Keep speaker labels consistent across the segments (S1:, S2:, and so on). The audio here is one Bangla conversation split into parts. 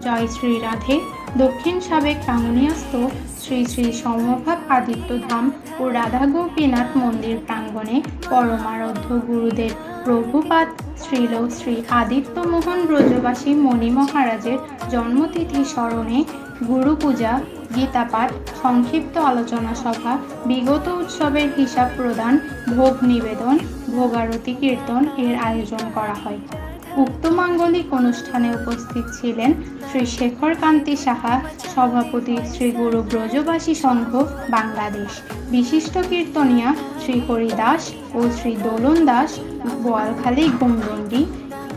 S1: জয় শ্রী রাধে। দক্ষিণ সাবেক টাঙ্গুনিয়াস্থ শ্রী শ্রী সমভাব আদিত্যধাম ও রাধা গোপীনাথ মন্দির প্রাঙ্গণে পরমারাধ্য গুরুদেব প্রভুপাদ শ্রীল শ্রী আদিত্য মোহন ব্রজবাসী মণি মহারাজের জন্মতিথি স্মরণে গুরু পূজা, গীতাপাঠ, সংক্ষিপ্ত আলোচনা সভা, বিগত উৎসবের হিসাব প্রদান, ভোগ নিবেদন, ভোগারতি কীর্তন এর আয়োজন করা হয়। উক্ত মাঙ্গলিক অনুষ্ঠানে উপস্থিত ছিলেন শ্রী শেখর কান্তি সাহা, সভাপতি শ্রী গুরু ব্রজবাসী সংঘ বাংলাদেশ, বিশিষ্ট কীর্তনিয়া শ্রী হরি দাস ও শ্রী দোলন দাস বোয়ালখালী গুমদণ্ডী,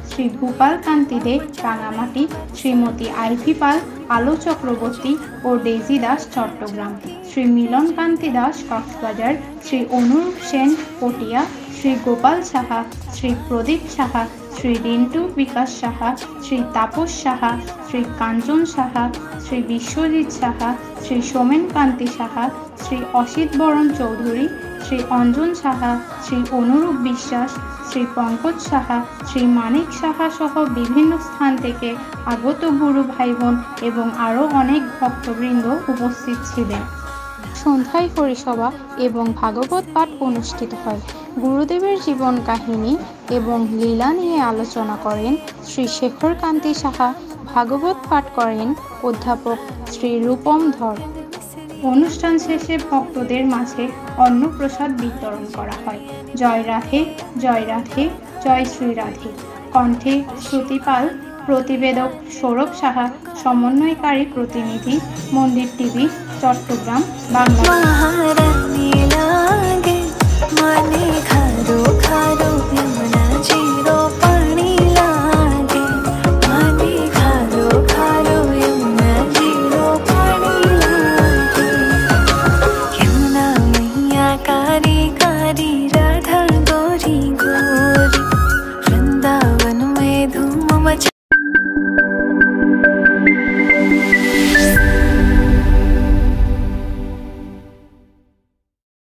S1: শ্রী ভূপাল কান্তি দে রাঙামাটি, শ্রীমতী আইভি পাল আলো চক্রবর্তী ও ডেজি দাস চট্টগ্রাম, শ্রী মিলন কান্তি দাস কক্সবাজার, শ্রী অনুরূপ সেন পটিয়া, শ্রী গোপাল সাহা, শ্রী প্রদীপ সাহা, শ্রী রিন্টু বিকাশ সাহা, শ্রী তাপস সাহা, শ্রী কাঞ্চন সাহা, শ্রী বিশ্বজিৎ সাহা, শ্রী সোমেন কান্তি সাহা, শ্রী অসিত বরণ চৌধুরী, শ্রী অঞ্জন সাহা, শ্রী অনুরূপ বিশ্বাস, শ্রী পঙ্কজ সাহা, শ্রী মানিক সাহা সহ বিভিন্ন স্থান থেকে আগত গুরু ভাই বোন এবং আরও অনেক ভক্তবৃন্দ উপস্থিত ছিলেন। সন্ধ্যায় হরিসভা এবং ভাগবত পাঠ অনুষ্ঠিত হয়। গুরুদেবের জীবন কাহিনী এবং লীলা নিয়ে আলোচনা করেন শ্রী শেখর কান্তি সাহা। ভাগবত পাঠ করেন অধ্যাপক শ্রী রূপম ধর। অনুষ্ঠান শেষে ভক্তদের মাঝে অন্নপ্রসাদ বিতরণ করা হয়। জয় রাধে, জয় রাধে, জয় শ্রী রাধে। কণ্ঠে শ্রুতি পাল, প্রতিবেদক সৌরভ সাহা, সমন্বয়কারী প্রতিনিধি মন্দির টিভি, চট্টগ্রাম, বাংলাদেশ।